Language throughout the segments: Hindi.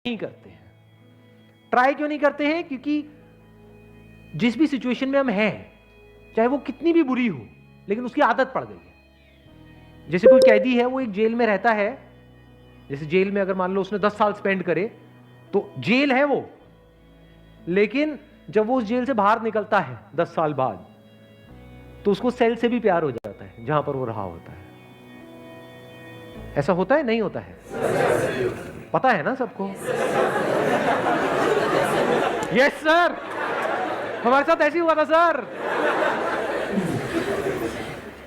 नहीं करते हैं। ट्राई क्यों नहीं करते हैं? क्योंकि जिस भी सिचुएशन में हम हैं, चाहे वो कितनी भी बुरी हो, लेकिन उसकी आदत पड़ गई है। जैसे कोई कैदी है, वो एक जेल में रहता है, जैसे जेल में अगर मान लो उसने 10 साल स्पेंड करे, तो जेल है वो, लेकिन जब वो उस जेल से बाहर निकलता है 10 साल बाद, तो उसको सेल से भी प्यार हो जाता है जहां पर वो रहा होता है। ऐसा होता है? नहीं होता है? पता है ना सबको? यस सर, हमारे साथ ऐसे ही हुआ था सर।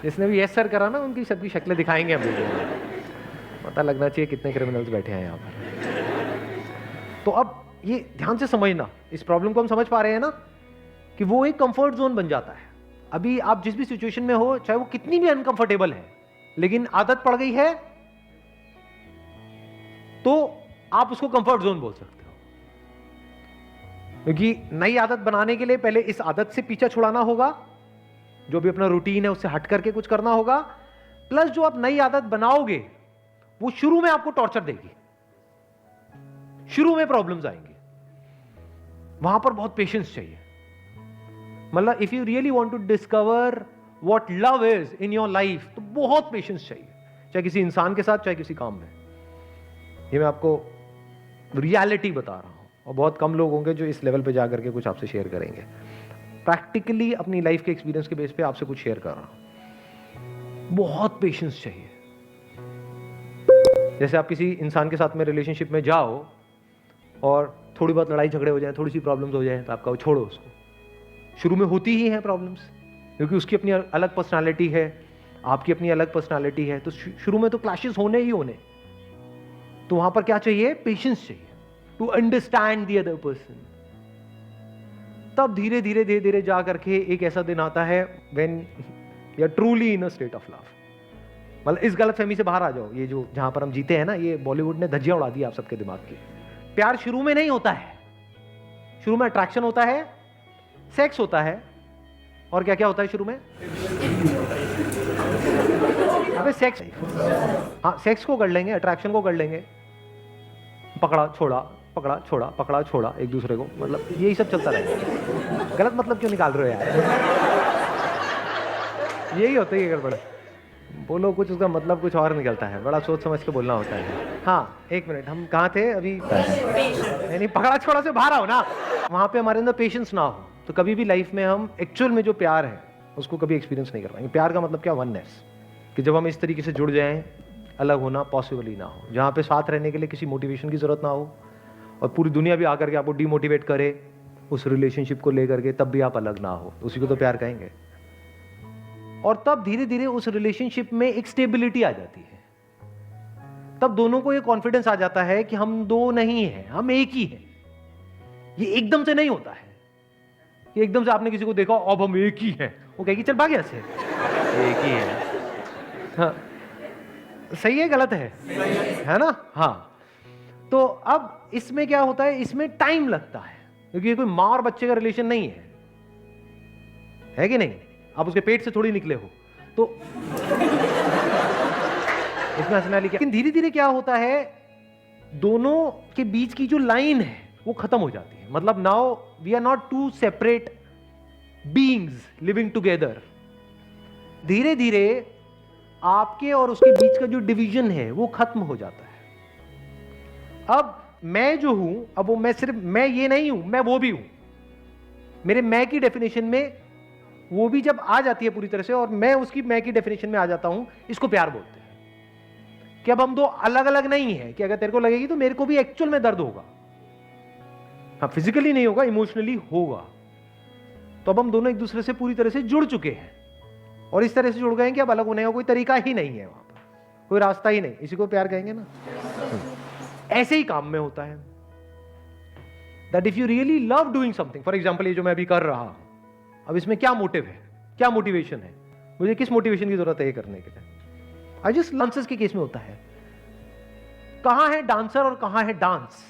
जिसने भी यस सर करा ना, उनकी सबकी शक्लें दिखाएंगे हम वीडियो में, पता लगना चाहिए कितने क्रिमिनल्स बैठे हैं यहाँ पर। तो अब ये ध्यान से समझना, इस प्रॉब्लम को हम समझ पा रहे हैं ना, कि वो एक कंफर्ट जोन बन जाता है। अभी आप जिस भी सिचुएशन में हो, चाहे वो कितनी भी अनकंफर्टेबल है, लेकिन आदत पड़ गई है, तो आप उसको कंफर्ट जोन बोल सकते हो। क्योंकि नई आदत बनाने के लिए पहले इस आदत से पीछा छुड़ाना होगा, जो भी अपना रूटीन है उससे हट करके कुछ करना होगा, प्लस जो आप नई आदत बनाओगे वो शुरू में आपको टॉर्चर देगी, शुरू में प्रॉब्लम्स आएंगी, वहां पर बहुत पेशेंस चाहिए। मतलब if you really want to discover what love is in your life, तो बहुत पेशेंस चाहिए, चाहे किसी इंसान के साथ, चाहे किसी काम में। ये मैं आपको रियलिटी बता रहा हूं, और बहुत कम लोग होंगे जो इस लेवल पे जाकर के कुछ आपसे शेयर करेंगे। प्रैक्टिकली अपनी लाइफ के एक्सपीरियंस के बेस पे आपसे कुछ शेयर कर रहा हूं। बहुत पेशेंस चाहिए। जैसे आप किसी इंसान के साथ में रिलेशनशिप में जाओ और थोड़ी बहुत लड़ाई झगड़े हो जाए, थोड़ी सी प्रॉब्लम्स हो जाए, तो आप कहो छोड़ो उसको। शुरू में होती ही हैं प्रॉब्लम्स, क्योंकि उसकी अपनी अलग पर्सनालिटी है, आपकी अपनी अलग पर्सनालिटी है, तो शुरू में तो क्लैशेस होने ही होने। तो वहां पर क्या चाहिए? पेशेंस चाहिए, to understand the other person. तब धीरे धीरे धीरे धीरे जा करके एक ऐसा दिन आता है when you are truly in a state of love. मतलब इस गलतफहमी से बाहर आ जाओ, ये जो जहां पर हम जीते हैं ना, ये बॉलीवुड ने धज्जियां उड़ा दी आप सबके दिमाग की। प्यार शुरू में नहीं होता है, शुरू में अट्रैक्शन होता है, सेक्स होता है, और क्या क्या होता है शुरू में? अबे सेक्स, हाँ सेक्स को कर लेंगे, अट्रैक्शन को कर लेंगे, पकड़ा छोड़ा, पकड़ा छोड़ा, पकड़ा छोड़ा एक दूसरे को, मतलब यही सब चलता रहेगा। गलत मतलब क्यों निकाल रहे हो यार? यही होता है गड़बड़, बोलो कुछ उसका मतलब कुछ और निकलता है, बड़ा सोच समझ के बोलना होता है। हाँ एक मिनट, हम कहाँ थे अभी? नहीं, पकड़ा छोड़ा से बाहर आओ ना। वहां पे हमारे अंदर पेशेंस ना हो, तो कभी भी लाइफ में हम एक्चुअल में जो प्यार है उसको कभी एक्सपीरियंस नहीं कर पाएंगे। प्यार का मतलब क्या? वननेस, कि जब हम इस तरीके से जुड़ जाएं, अलग होना पॉसिबल ही ना हो, जहाँ पे साथ रहने के लिए किसी मोटिवेशन की जरूरत ना हो, और पूरी दुनिया भी आकर के आपको डिमोटिवेट करे उस रिलेशनशिप को लेकर के, तब भी आप अलग ना हो, उसी को तो प्यार कहेंगे। और तब धीरे धीरे उस रिलेशनशिप में एक स्टेबिलिटी आ जाती है, तब दोनों को ये कॉन्फिडेंस आ जाता है कि हम दो नहीं हैं, हम एक ही हैं। ये एकदम से नहीं होता है कि एकदम से आपने किसी को देखा अब हम एक ही हैं, वो कहेगी चल भाग यहाँ से, एक ही है। हाँ, सही है गलत है ना? हाँ, तो अब इसमें क्या होता है, इसमें टाइम लगता है, क्योंकि ये कोई माँ और बच्चे का रिलेशन नहीं है कि नहीं? आप उसके पेट से थोड़ी निकले हो, तो इसमें हंसने वाली क्या? लेकिन धीरे धीरे क्या होता है, दोनों के बीच की जो लाइन है वो खत्म हो जाती है। मतलब now we are not two separate beings living together. धीरे धीरे आपके और उसके बीच का जो डिवीजन है वो खत्म हो जाता है। अब मैं जो हूं, अब वो मैं सिर्फ मैं ये नहीं हूं, मैं वो भी हूं। मेरे मैं की डेफिनेशन में वो भी जब आ जाती है पूरी तरह से, और मैं उसकी मैं की डेफिनेशन में आ जाता हूं, इसको प्यार बोलते हैं। कि अब हम दो अलग अलग नहीं है, कि अगर तेरे को लगेगी तो मेरे को भी एक्चुअल में दर्द होगा, हाँ फिजिकली नहीं होगा, इमोशनली होगा। तो अब हम दोनों एक दूसरे से पूरी तरह से जुड़ चुके हैं, और इस तरह से जुड़ गए हैं कि अब अलग होने का कोई तरीका ही नहीं है, वहां पर कोई रास्ता ही नहीं। इसी को प्यार कहेंगे ना। ऐसे ही काम में होता है, that if you really love doing something, for example ये जो मैं अभी कर रहा हूं, अब इसमें क्या मोटिव है, क्या मोटिवेशन है, मुझे किस मोटिवेशन की जरूरत है ये करने के लिए? आई जस्ट डांसर्स के केस में होता है, कहां है डांसर और कहां है डांस?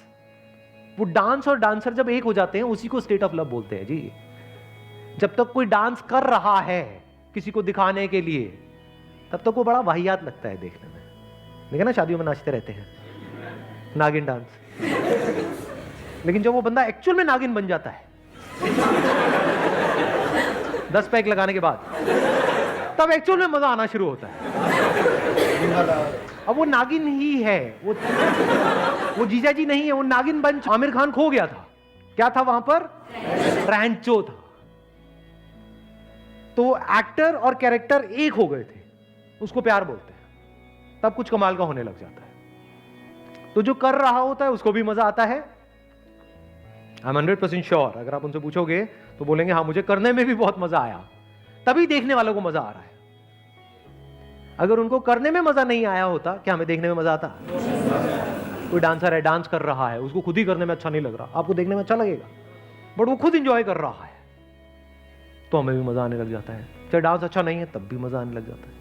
वो डांस और डांसर जब एक हो जाते हैं, उसी को स्टेट ऑफ लव बोलते हैं जी। जब तक कोई डांस कर रहा है किसी को दिखाने के लिए, तब तक वो बड़ा वाहियात लगता है देखने में। देखा ना, शादियों में नाचते रहते हैं नागिन डांस, लेकिन जब वो बंदा एक्चुअल में नागिन बन जाता है 10 पैक लगाने के बाद, तब एक्चुअल में मजा आना शुरू होता है। अब वो नागिन ही है, वो जीजा जी नहीं है, वो नागिन बन आमिर खान खो गया था। क्या था वहां पर? रैंचो था। तो एक्टर और कैरेक्टर एक हो गए थे, उसको प्यार बोलते हैं। तब कुछ कमाल का होने लग जाता है। तो जो कर रहा होता है उसको भी मजा आता है। आई एम 100% श्योर, अगर आप उनसे पूछोगे तो बोलेंगे हाँ मुझे करने में भी बहुत मजा आया, तभी देखने वालों को मजा आ रहा है। अगर उनको करने में मजा नहीं आया होता, क्या हमें देखने में मजा आता? कोई डांसर है, डांस कर रहा है, उसको खुद ही करने में अच्छा नहीं लग रहा, आपको देखने में अच्छा लगेगा, बट वो खुद इंजॉय कर रहा है, तो हमें भी मजा आने लग जाता है। चाहे डांस अच्छा नहीं है तब भी मजा आने लग जाता है।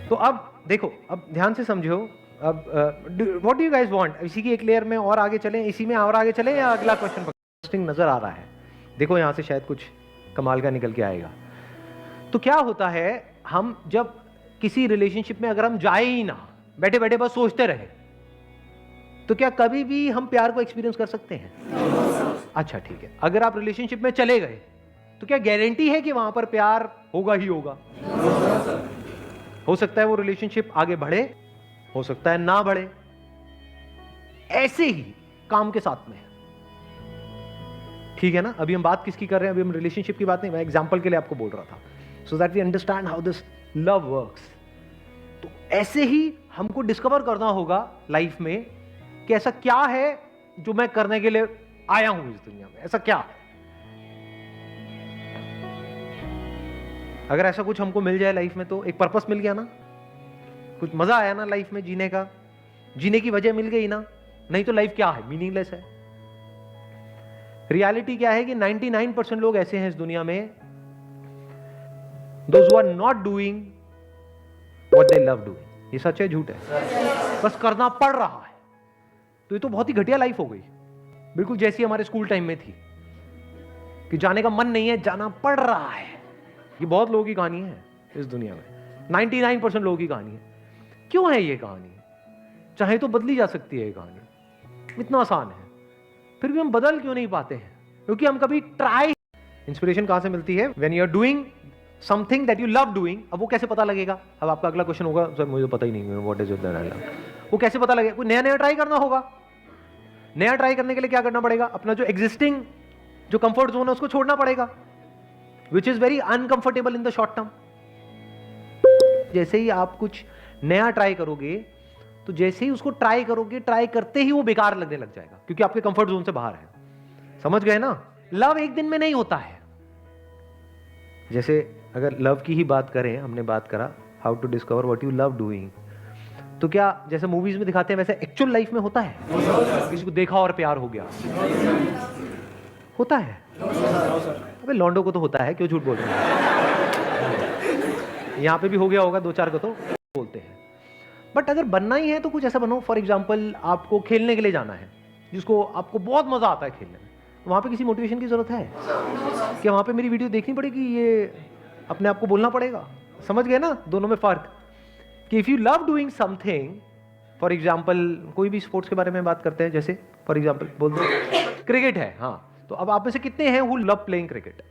तो अब देखो, अब ध्यान से समझो, अब what do you guys want? इसी की एक लेयर में और आगे चलें, इसी में और आगे चलें, या अगला क्वेश्चन इंटरेस्टिंग नजर आ रहा है? देखो यहां से शायद कुछ कमाल का निकल के आएगा। तो क्या होता है, हम जब किसी रिलेशनशिप में अगर हम जाए ही ना, बैठे बैठे बस सोचते रहे, तो क्या कभी भी हम प्यार को एक्सपीरियंस कर सकते हैं? अच्छा ठीक है। अगर आप रिलेशनशिप में चले गए तो क्या गारंटी है कि वहां पर प्यार होगा ही होगा? हो सकता है वो रिलेशनशिप आगे बढ़े, हो सकता है ना बढ़े। ऐसे ही काम के साथ में, ठीक है ना? अभी हम बात किसकी कर रहे हैं? अभी हम रिलेशनशिप की बात नहीं, मैं एग्जांपल के लिए आपको बोल रहा था, so that we understand how this love works. तो ऐसे ही हमको डिस्कवर करना होगा लाइफ में कि ऐसा क्या है जो मैं करने के लिए आया हूं इस दुनिया में, ऐसा क्या है। अगर ऐसा कुछ हमको मिल जाए लाइफ में तो एक पर्पस मिल गया ना, कुछ मजा आया ना लाइफ में जीने का, जीने की वजह मिल गई ना। नहीं तो लाइफ क्या है? मीनिंगलेस है। रियलिटी क्या है कि 99% लोग ऐसे हैं इस दुनिया में, those who are not doing what they love doing। ये सच है झूठ है? बस करना पड़ रहा है। तो ये तो बहुत ही घटिया लाइफ हो गई, बिल्कुल जैसी हमारे स्कूल टाइम में थी कि जाने का मन नहीं है, जाना पड़ रहा है। ये बहुत लोगों की कहानी है इस दुनिया में, 99% लोगों की कहानी है। क्यों है ये कहानी? चाहे तो बदली जा सकती है ये कहानी, इतना आसान है, फिर भी हम बदल क्यों नहीं पाते हैं? क्योंकि हम कभी ट्राई। इंस्पिरेशन कहां से मिलती है? When you are doing something that you love doing. अब वो कैसे पता लगेगा? अब आपका अगला क्वेश्चन होगा, सर मुझे पता ही नहीं what is it that I love. वो कैसे पता लगेगा? कोई नया नया ट्राई करना होगा। नया ट्राई करने के लिए क्या करना पड़ेगा? अपना जो एग्जिस्टिंग जो कंफर्ट जोन है उसको छोड़ना पड़ेगा, which is very uncomfortable in the short term. जैसे ही आप कुछ नया ट्राई करोगे, तो जैसे ही उसको ट्राई करोगे, ट्राई करते ही वो बेकार लगने लग जाएगा, क्योंकि आपके कंफर्ट जोन से बाहर है। समझ गए ना? लव एक दिन में नहीं होता है। जैसे अगर लव की ही बात करें, हमने बात करा how to discover what you love doing, तो क्या जैसे मूवीज में दिखाते हैं वैसे एक्चुअल लाइफ में होता है? किसी को देखा और प्यार हो गया, होता है? अबे लॉन्डो को तो होता है, क्यों झूठ बोल रहे हैं? यहाँ पे भी हो गया होगा, 2-4 को तो बोलते हैं। बट अगर बनना ही है तो कुछ ऐसा बनो, फॉर एग्जाम्पल आपको खेलने के लिए जाना है, जिसको आपको बहुत मजा आता है खेलने में, तो वहाँ पे किसी मोटिवेशन की जरूरत है क्या? वहाँ पे मेरी वीडियो देखनी पड़ेगी, ये अपने आप को बोलना पड़ेगा? समझ गए ना दोनों में फर्क? कि if you love doing something, for example कोई भी स्पोर्ट्स के बारे में बात करते हैं, जैसे फॉर एग्जाम्पल बोल दो क्रिकेट है, हाँ, तो अब आप में से कितने हैं हु लव प्लेइंग क्रिकेट?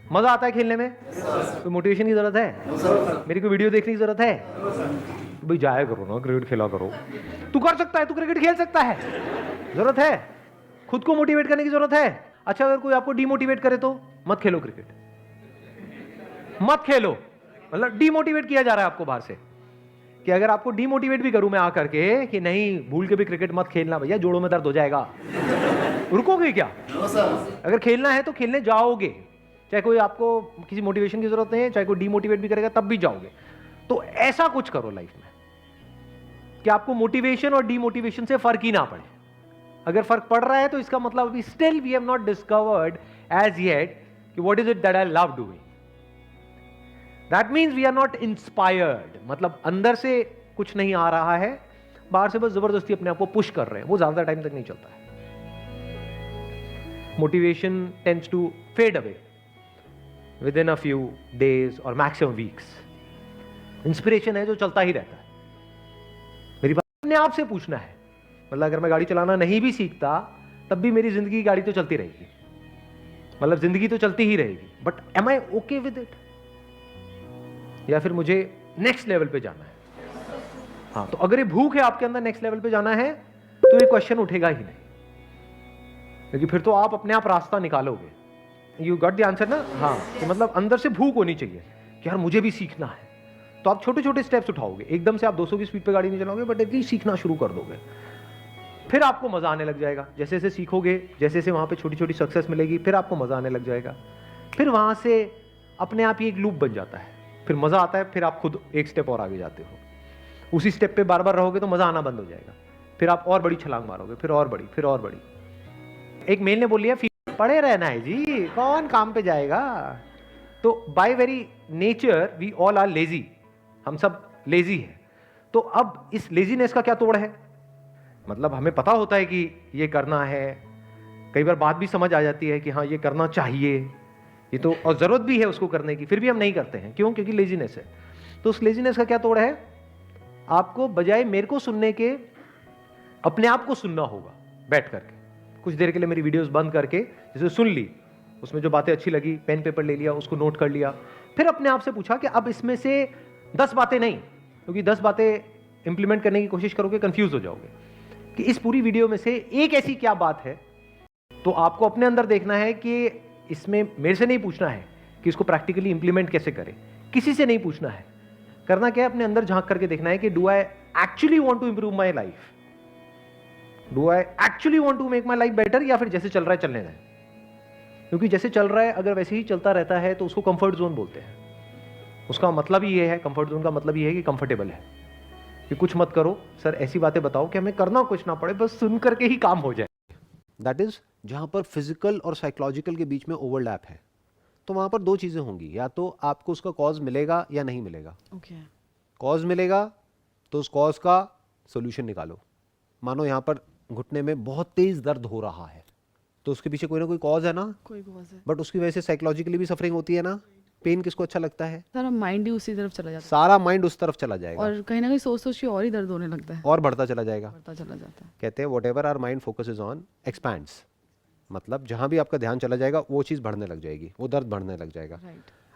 मजा आता है खेलने में? कोई मोटिवेशन की जरूरत है? मेरी कोई वीडियो देखने की जरूरत है? भाई जाया करो ना, क्रिकेट खेला करो। तू कर सकता है, तू क्रिकेट खेल सकता है, जरूरत है? खुद को मोटिवेट करने की जरूरत है? अच्छा अगर कोई आपको डिमोटिवेट करे तो मत खेलो क्रिकेट, मत खेलो। मतलब डिमोटिवेट किया जा रहा है आपको बाहर से, कि अगर आपको डिमोटिवेट भी करूं मैं आकर के कि नहीं भूल के भी क्रिकेट मत खेलना भैया, जोड़ों में दर्द हो जाएगा, रुकोगे क्या? अगर खेलना है तो खेलने जाओगे, चाहे कोई आपको किसी मोटिवेशन की जरूरत नहीं है, चाहे कोई डिमोटिवेट भी करेगा तब भी जाओगे। तो ऐसा कुछ करो लाइफ में कि आपको मोटिवेशन और डिमोटिवेशन से फर्क ही ना पड़े। अगर फर्क पड़ रहा है तो इसका मतलब अभी still we have not discovered as yet कि what is it that I love doing. That means we are not inspired, मतलब अंदर से कुछ नहीं आ रहा है, बाहर से बस जबरदस्ती अपने आप को पुश कर रहे हैं, वो ज्यादा टाइम तक नहीं चलता है। Motivation tends to fade away within a few days और मैक्सिमम वीक्स। इंस्पिरेशन है जो चलता ही रहता है। मेरी बात अपने आप से पूछना है मतलब अगर मैं गाड़ी चलाना नहीं भी सीखता तब भी मेरी जिंदगी की गाड़ी तो चलती रहेगी, मतलब जिंदगी तो चलती ही रहेगी, but am I okay with it, या फिर मुझे नेक्स्ट लेवल पे जाना है? हाँ, तो अगर ये भूख है आपके अंदर नेक्स्ट लेवल पे जाना है तो ये क्वेश्चन उठेगा ही नहीं, क्योंकि फिर तो आप अपने आप रास्ता निकालोगे। यू गॉट द आंसर ना? हाँ, तो मतलब अंदर से भूख होनी चाहिए कि यार मुझे भी सीखना है, तो आप छोटे छोटे स्टेप्स उठाओगे। एकदम से आप 200 की स्पीड पे गाड़ी नहीं चलाओगे, बट एटलीस्ट सीखना शुरू कर दोगे, फिर आपको मजा आने लग जाएगा। जैसे जैसे सीखोगे, जैसे जैसे वहां पे छोटी छोटी सक्सेस मिलेगी, फिर आपको मजा आने लग जाएगा। फिर वहां से अपने आप ही एक लूप बन जाता है, फिर मजा आता है, फिर आप खुद एक स्टेप और आगे जाते हो। उसी स्टेप पे बार बार रहोगे तो मजा आना बंद हो जाएगा, फिर आप और बड़ी छलांग मारोगे, फिर और बड़ी, फिर और बड़ी। एक मेल ने बोल लिया पड़े रहना है जी, कौन काम पे जाएगा। तो by very nature we all are lazy, हम सब लेजी है। तो अब इस लेजीनेस का क्या तोड़ है? मतलब हमें पता होता है कि ये करना है, कई बार बात भी समझ आ जाती है कि हाँ ये करना चाहिए, ये तो, और जरूरत भी है उसको करने की, फिर भी हम नहीं करते हैं। क्यों? क्योंकि लेजीनेस है। तो उस लेजीनेस का क्या तोड़ है? आपको बजाय मेरे को सुनने के अपने आप को सुनना होगा, बैठ करके कुछ देर के लिए मेरी वीडियोस बंद करके, जैसे सुन ली, उसमें जो बातें अच्छी लगी पेन पेपर ले लिया, उसको नोट कर लिया, फिर अपने आप से पूछा कि अब इसमें से 10 बातें नहीं, क्योंकि 10 बातें इंप्लीमेंट करने की कोशिश करोगे कंफ्यूज हो जाओगे, कि इस पूरी वीडियो में से एक ऐसी क्या बात है। तो आपको अपने अंदर देखना है कि इसमें मेरे से नहीं पूछना है कि इसको प्रैक्टिकली इंप्लीमेंट कैसे करें, किसी से नहीं पूछना है। करना क्या है? अपने अंदर झांक करके देखना है कि do I actually want to improve my life, do I actually want to make my life better, या फिर जैसे चल रहा है चलने दें। क्योंकि जैसे चल रहा है अगर वैसे ही चलता रहता है तो उसको कंफर्ट जोन बोलते हैं। उसका मतलब ही ये है, कंफर्ट जोन का मतलब ये है कि कंफर्टेबल है, कि कुछ मत करो सर, ऐसी बातें बताओ कि हमें करना कुछ ना पड़े, बस सुन करके ही काम हो जाए। दैट इज जहां पर फिजिकल और साइकोलॉजिकल के बीच में ओवरलैप है, तो वहां पर दो चीजें होंगी, या तो आपको उसका कॉज मिलेगा या नहीं मिलेगा। कॉज मिलेगा तो उस कॉज का सोल्यूशन निकालो। मानो यहाँ पर घुटने में बहुत तेज दर्द हो रहा है, तो उसके पीछे कोई ना कोई कॉज है ना, कोई कॉज है, बट उसकी वजह से साइकोलॉजिकली भी सफरिंग होती है ना। पेन किसको अच्छा लगता है? सारा माइंड ही उसी तरफ चला जाता है, सारा माइंड उस तरफ चला जाएगा, और कहीं ना कहीं सोच सोच के और ही दर्द होने लगता है, और बढ़ता चला जाएगा, बढ़ता चला जाता है। कहते हैं whatever our mind focuses on expands, मतलब जहां भी आपका ध्यान चला जाएगा वो चीज बढ़ने लग जाएगी, वो दर्द बढ़ने लग जाएगा।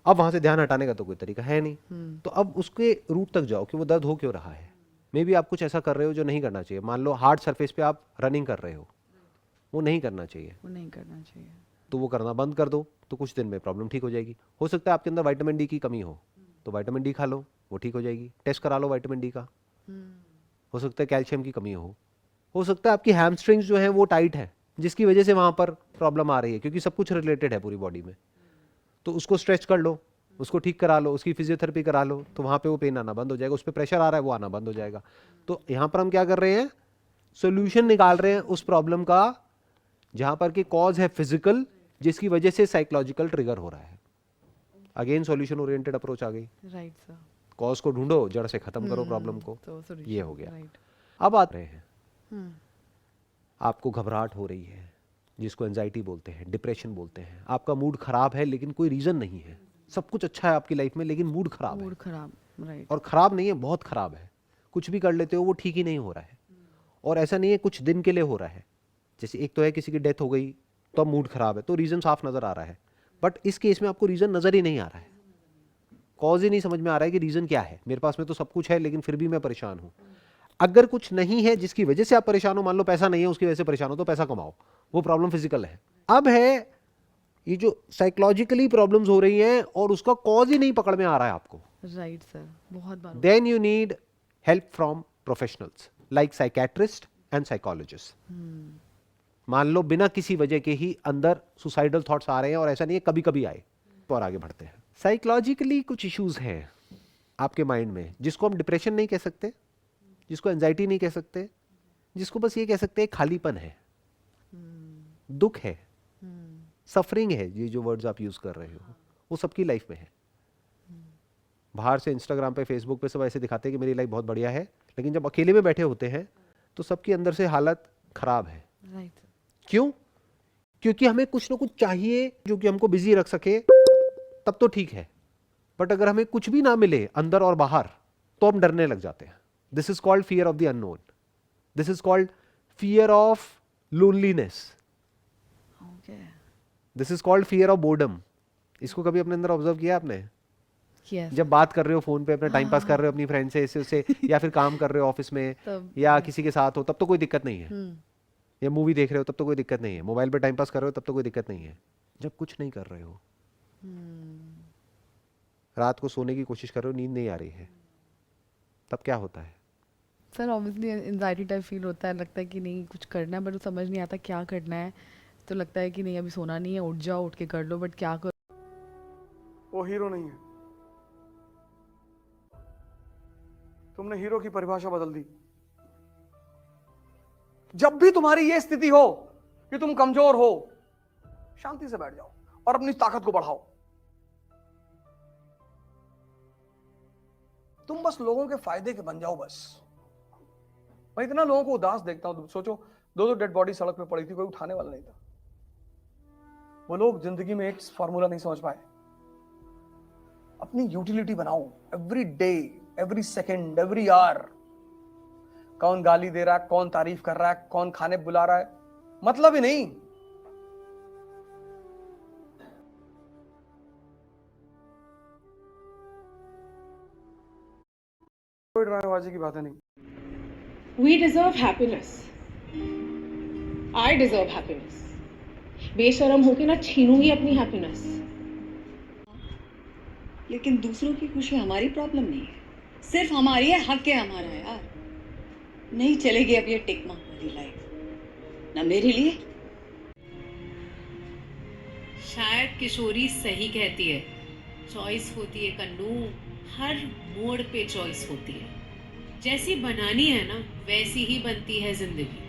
अब वहां से ध्यान हटाने का तो कोई तरीका है नहीं। तो अब उसके रूट तक जाओ कि वो दर्द हो क्यों रहा है। मे बी आप कुछ ऐसा कर रहे हो जो नहीं करना चाहिए। मान लो हार्ड सरफेस पे आप रनिंग कर रहे हो, वो नहीं करना चाहिए, वो नहीं करना चाहिए, तो वो करना बंद कर दो, तो कुछ दिन में प्रॉब्लम ठीक हो जाएगी। हो सकता है आपके अंदर विटामिन डी की कमी हो, तो विटामिन डी खा लो, वो ठीक हो जाएगी। टेस्ट करा लो विटामिन डी का। हो सकता है कैल्शियम की कमी हो सकता है आपकी हैमस्ट्रिंग्स जो है वो टाइट है, जिसकी वजह से वहां पर प्रॉब्लम आ रही है, क्योंकि सब कुछ रिलेटेड है पूरी बॉडी में। तो उसको स्ट्रेच कर लो, उसको ठीक करा लो, उसकी फिजियोथेरेपी करा लो, तो वहां पे वो पेन आना बंद हो जाएगा, उस पर प्रेशर आ रहा है वो आना बंद हो जाएगा। तो यहां पर हम क्या कर रहे हैं? सोल्यूशन निकाल रहे हैं उस प्रॉब्लम का जहां पर कि कॉज है फिजिकल, जिसकी वजह से साइकोलॉजिकल ट्रिगर हो रहा है। अगेन सॉल्यूशन ओरिएंटेड अप्रोच आ गई। राइट सर, कॉज को ढूंढो, जड़ से खत्म करो प्रॉब्लम को, ये हो गया। राइट। अब आते हैं, आपको घबराहट हो रही है, जिसको एंजाइटी बोलते हैं, डिप्रेशन बोलते हैं। आपका मूड खराब है लेकिन कोई रीजन नहीं है, सब कुछ अच्छा है आपकी लाइफ में लेकिन मूड खराब है। मूड खराब, राइट। और खराब नहीं है, बहुत खराब है। कुछ भी कर लेते हो वो ठीक ही नहीं हो रहा है, और ऐसा नहीं है कुछ दिन के लिए हो रहा है। जैसे एक तो है किसी की डेथ हो गई तो अब मूड खराब है, तो रीजन साफ नजर आ रहा है, बट इस केस में आपको रीजन नजर ही नहीं आ रहा है, कॉज ही नहीं समझ में आ रहा है कि रीजन क्या है। मेरे पास में तो सब कुछ है लेकिन फिर भी मैं परेशान हूं। अगर कुछ नहीं है जिसकी वजह से आप परेशान हो, मान लो पैसा नहीं है उसकी वजह से परेशान हो, तो पैसा कमाओ, वो प्रॉब्लम फिजिकल है। अब है ये जो साइकोलॉजिकली प्रॉब्लम्स हो रही हैं और उसका कॉज ही नहीं पकड़ में आ रहा है आपको। राइट सर, बहुत बार। Then you need help from professionals like psychiatrist and psychologist. मान लो बिना किसी वजह के ही अंदर सुसाइडल थॉट्स आ रहे हैं, और ऐसा नहीं है कभी कभी आए, और आगे बढ़ते हैं। साइकोलॉजिकली कुछ इश्यूज हैं आपके माइंड में, जिसको हम डिप्रेशन नहीं कह सकते, जिसको एंजाइटी नहीं कह सकते, जिसको बस ये कह सकते हैं खालीपन है, दुख है, सफरिंग है। ये जो वर्ड्स आप यूज कर रहे हो वो सबकी लाइफ में है। बाहर से इंस्टाग्राम पे, फेसबुक पे सब ऐसे दिखाते हैं कि मेरी लाइफ बहुत बढ़िया है, लेकिन जब अकेले में बैठे होते हैं तो सबके अंदर से हालत खराब है। राइट। क्यों? क्योंकि हमें कुछ ना कुछ चाहिए जो कि हमको बिजी रख सके, तब तो ठीक है, बट अगर हमें कुछ भी ना मिले अंदर और बाहर तो हम डरने लग जाते हैं। This is called fear of the unknown, this is called fear of loneliness. Okay This is called fear of boredom. इसको कभी अपने अंदर ऑब्जर्व किया आपने? यस जब बात कर रहे हो फोन पे, अपना टाइम पास कर रहे हो अपनी फ्रेंड से, इससे उससे, या फिर काम कर रहे हो ऑफिस में, तब या किसी के साथ हो, तब तो कोई दिक्कत नहीं है. हम्म या मूवी देख रहे हो तब तो कोई दिक्कत नहीं है. मोबाइल पे टाइम पास कर रहे हो तब तो कोई दिक्कत नहीं है. जब कुछ नहीं कर रहे हो, रात को सोने की कोशिश कर रहे हो, नींद नहीं आ रही है, तब क्या होता है? Sir obviously anxiety type feel होता है, लगता है कि नहीं कुछ करना है बट समझ नहीं आता क्या करना है. तो लगता है कि नहीं अभी सोना नहीं है, उठ जाओ, उठ के कर लो, बट क्या करो. वो हीरो नहीं है. तुमने हीरो की परिभाषा बदल दी. जब भी तुम्हारी यह स्थिति हो कि तुम कमजोर हो, शांति से बैठ जाओ और अपनी ताकत को बढ़ाओ. तुम बस लोगों के फायदे के बन जाओ बस. मैं इतना लोगों को उदास देखता हूं. सोचो, दो डेड बॉडी सड़क पे पड़ी थी, कोई उठाने वाला नहीं था. वो लोग जिंदगी में एक फॉर्मूला नहीं समझ पाए. अपनी यूटिलिटी बनाओ. Every day, every second, every hour. कौन गाली दे रहा है, कौन तारीफ कर रहा है, कौन खाने बुला रहा है, मतलब ही नहीं. कोई ड्रामेबाजी की बातें नहीं. We deserve happiness. I deserve happiness. बेशरम होके ना छीनूंगी अपनी हैप्पीनेस. लेकिन दूसरों की खुशी हमारी प्रॉब्लम नहीं है, सिर्फ हमारी है, हक है हमारा यार. नहीं चलेगी अब ये टिकमा वाली लाइफ, ना मेरे लिए. शायद किशोरी सही कहती है, चॉइस होती है कन्नू, हर मोड़ पे चॉइस होती है. जैसी बनानी है ना वैसी ही बनती है जिंदगी.